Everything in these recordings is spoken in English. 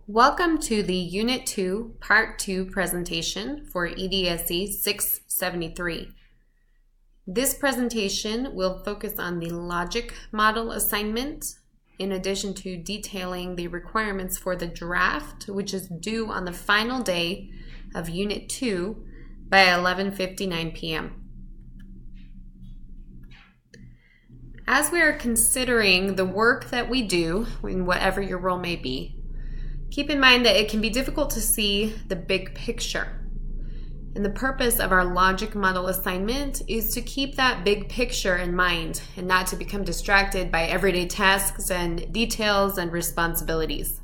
Welcome to the Unit 2, Part 2 presentation for EDSE 673. This presentation will focus on the logic model assignment, in addition to detailing the requirements for the draft, which is due on the final day of Unit 2 by 11:59 p.m. As we are considering the work that we do, in whatever your role may be, keep in mind that it can be difficult to see the big picture. And the purpose of our logic model assignment is to keep that big picture in mind and not to become distracted by everyday tasks and details and responsibilities.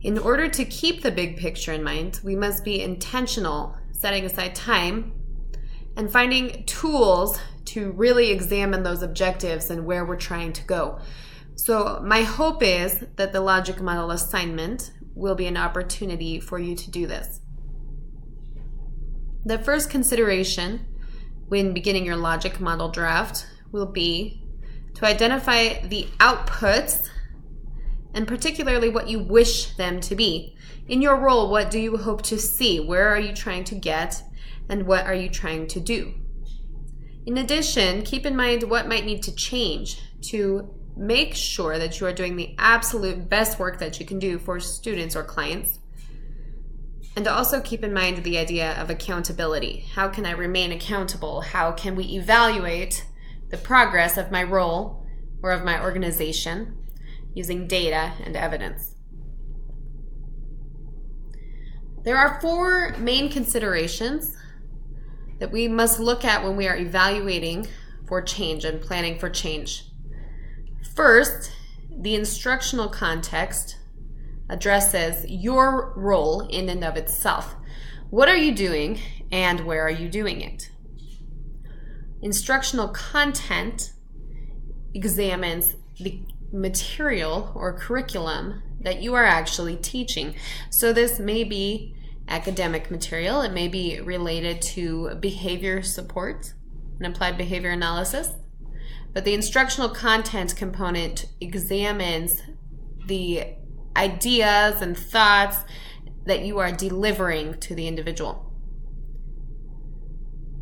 In order to keep the big picture in mind, we must be intentional, setting aside time and finding tools to really examine those objectives and where we're trying to go. So my hope is that the logic model assignment will be an opportunity for you to do this. The first consideration when beginning your logic model draft will be to identify the outputs and particularly what you wish them to be. In your role, what do you hope to see? Where are you trying to get? And what are you trying to do? In addition, keep in mind what might need to change to make sure that you are doing the absolute best work that you can do for students or clients. And also keep in mind the idea of accountability. How can I remain accountable? How can we evaluate the progress of my role or of my organization using data and evidence? There are four main considerations that we must look at when we are evaluating for change and planning for change. First, the instructional context addresses your role in and of itself. What are you doing and where are you doing it? Instructional content examines the material or curriculum that you are actually teaching. So this may be academic material, it may be related to behavior support and applied behavior analysis. But the instructional content component examines the ideas and thoughts that you are delivering to the individual.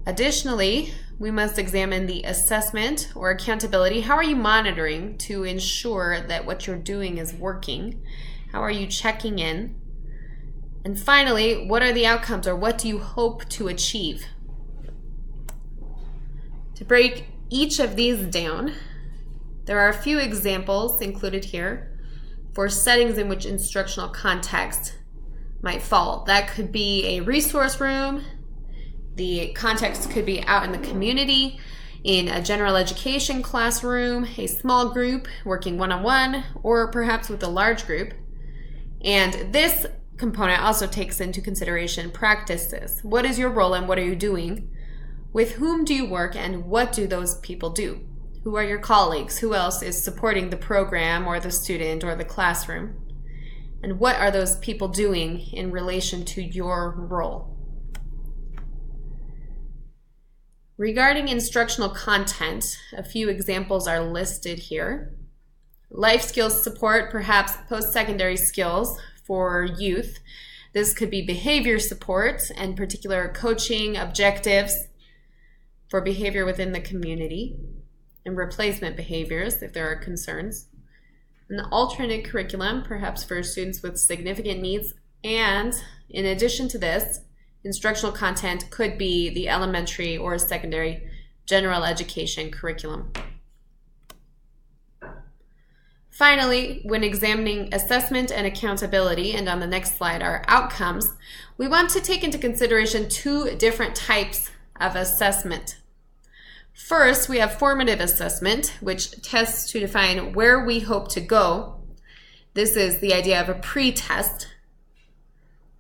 Additionally, we must examine the assessment or accountability. How are you monitoring to ensure that what you're doing is working? How are you checking in? And finally, what are the outcomes or what do you hope to achieve? To break each of these down, there are a few examples included here for settings in which instructional context might fall. That could be a resource room. The context could be out in the community, in a general education classroom, a small group working one-on-one, or perhaps with a large group. And this component also takes into consideration practices. What is your role and what are you doing? With whom do you work and what do those people do? Who are your colleagues? Who else is supporting the program or the student or the classroom? And what are those people doing in relation to your role? Regarding instructional content, a few examples are listed here. Life skills support, perhaps post-secondary skills for youth. This could be behavior support and particular coaching objectives for behavior within the community and replacement behaviors if there are concerns. An alternate curriculum, perhaps for students with significant needs. And in addition to this, instructional content could be the elementary or secondary general education curriculum. Finally, when examining assessment and accountability, and on the next slide are outcomes, we want to take into consideration two different types of assessment. First, we have formative assessment, which tests to define where we hope to go. This is the idea of a pre-test.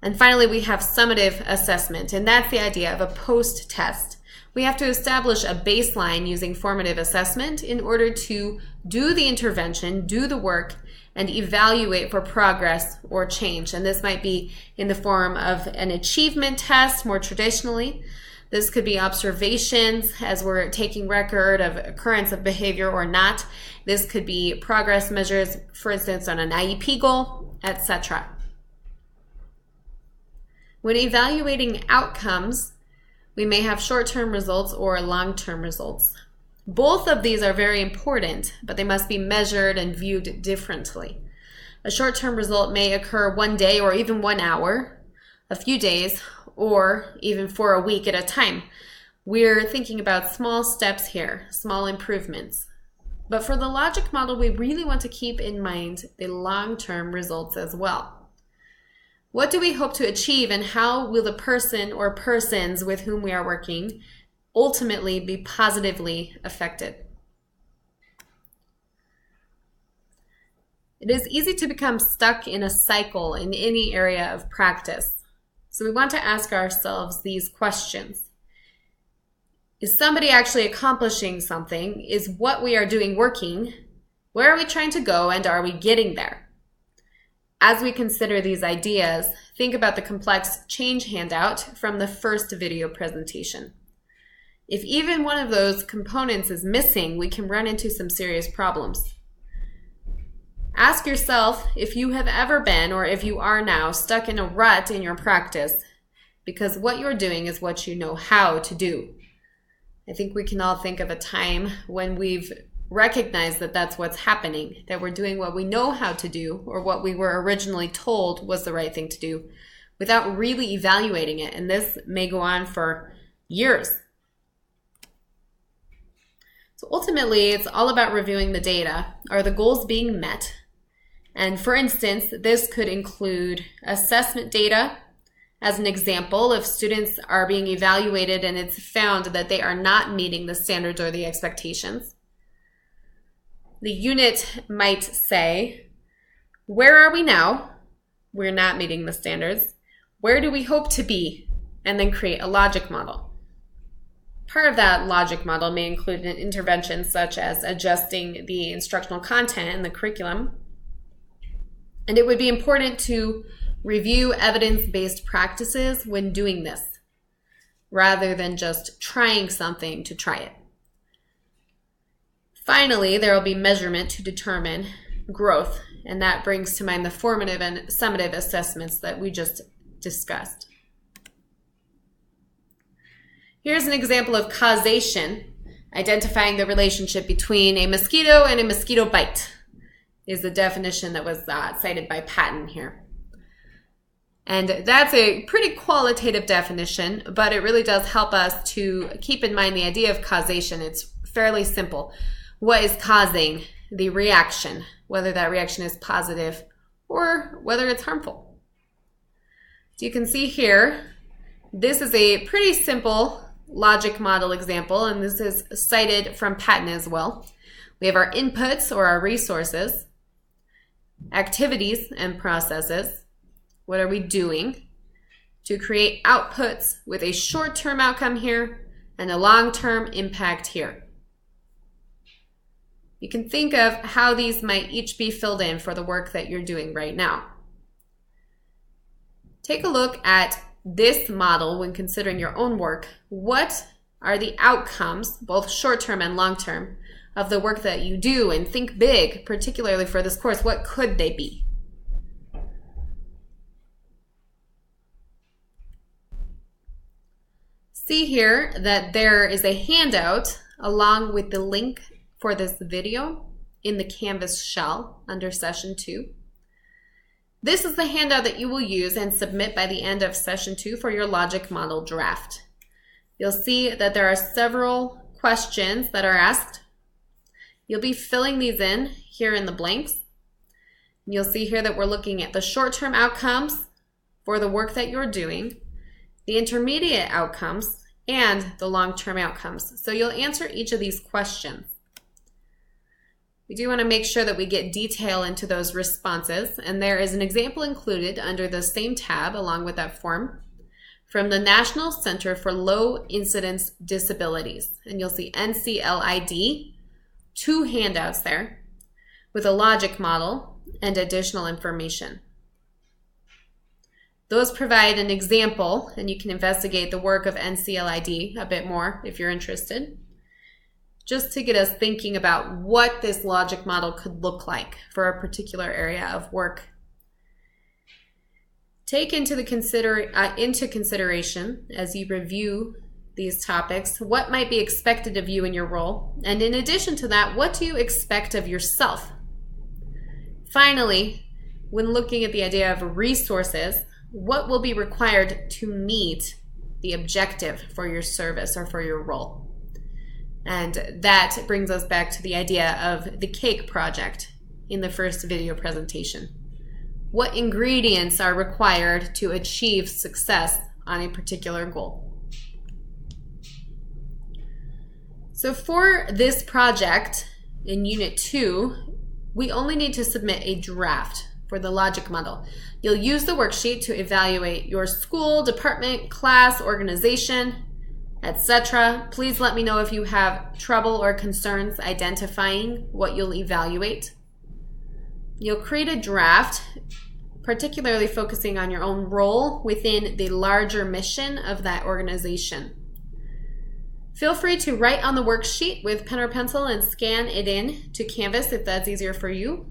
And finally, we have summative assessment, and that's the idea of a post-test. We have to establish a baseline using formative assessment in order to do the intervention, do the work, and evaluate for progress or change. And this might be in the form of an achievement test, more traditionally. This could be observations as we're taking record of occurrence of behavior or not. This could be progress measures, for instance, on an IEP goal. etc. When evaluating outcomes, we may have short-term results or long-term results. Both of these are very important, but they must be measured and viewed differently. A short-term result may occur one day or even 1 hour, a few days, or even for a week at a time. We're thinking about small steps here, small improvements. But for the logic model, we really want to keep in mind the long-term results as well. What do we hope to achieve, and how will the person or persons with whom we are working ultimately be positively affected? It is easy to become stuck in a cycle in any area of practice. So we want to ask ourselves these questions. Is somebody actually accomplishing something? Is what we are doing working? Where are we trying to go, and are we getting there? As we consider these ideas, think about the complex change handout from the first video presentation. If even one of those components is missing, we can run into some serious problems. Ask yourself if you have ever been, or if you are now, stuck in a rut in your practice because what you're doing is what you know how to do. I think we can all think of a time when we've recognized that that's what's happening, that we're doing what we know how to do or what we were originally told was the right thing to do without really evaluating it. And this may go on for years. So ultimately, it's all about reviewing the data. Are the goals being met? And for instance, this could include assessment data. As an example, if students are being evaluated and it's found that they are not meeting the standards or the expectations, the unit might say, where are we now? We're not meeting the standards. Where do we hope to be? And then create a logic model. Part of that logic model may include an intervention such as adjusting the instructional content in the curriculum. And it would be important to review evidence-based practices when doing this, rather than just trying something to try it. Finally, there will be measurement to determine growth, and that brings to mind the formative and summative assessments that we just discussed. Here's an example of causation, identifying the relationship between a mosquito and a mosquito bite, is the definition that was cited by Patton here. And that's a pretty qualitative definition, but it really does help us to keep in mind the idea of causation. It's fairly simple. What is causing the reaction, whether that reaction is positive or whether it's harmful? So you can see here, this is a pretty simple logic model example, and this is cited from Patton as well. We have our inputs or our resources, activities and processes. What are we doing to create outputs with a short-term outcome here and a long-term impact here? You can think of how these might each be filled in for the work that you're doing right now. Take a look at this model when considering your own work. What are the outcomes, both short-term and long-term, of the work that you do? And think big, particularly for this course. What could they be? See here that there is a handout along with the link for this video in the Canvas shell under session 2. This is the handout that you will use and submit by the end of session 2 for your logic model draft. You'll see that there are several questions that are asked. You'll be filling these in here in the blanks. You'll see here that we're looking at the short-term outcomes for the work that you're doing, the intermediate outcomes, and the long-term outcomes. So you'll answer each of these questions. We do want to make sure that we get detail into those responses, and there is an example included under the same tab along with that form from the National Center for Low Incidence Disabilities. And you'll see NCLID, 2 handouts there with a logic model and additional information. Those provide an example, and you can investigate the work of NCLID a bit more if you're interested, just to get us thinking about what this logic model could look like for a particular area of work. Take into consideration as you review these topics what might be expected of you in your role, and in addition to that, what do you expect of yourself? Finally, when looking at the idea of resources, what will be required to meet the objective for your service or for your role? And that brings us back to the idea of the cake project in the first video presentation. What ingredients are required to achieve success on a particular goal? So for this project in Unit 2, we only need to submit a draft for the logic model. You'll use the worksheet to evaluate your school, department, class, organization, etc. Please let me know if you have trouble or concerns identifying what you'll evaluate. You'll create a draft, particularly focusing on your own role within the larger mission of that organization. Feel free to write on the worksheet with pen or pencil and scan it in to Canvas if that's easier for you.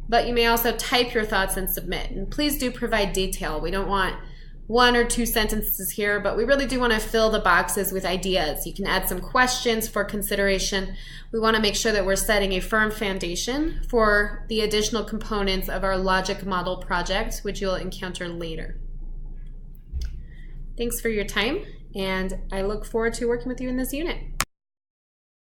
But you may also type your thoughts and submit. And please do provide detail. We don't want 1 or 2 sentences here, but we really do want to fill the boxes with ideas. You can add some questions for consideration. We want to make sure that we're setting a firm foundation for the additional components of our logic model project, which you'll encounter later. Thanks for your time, and I look forward to working with you in this unit.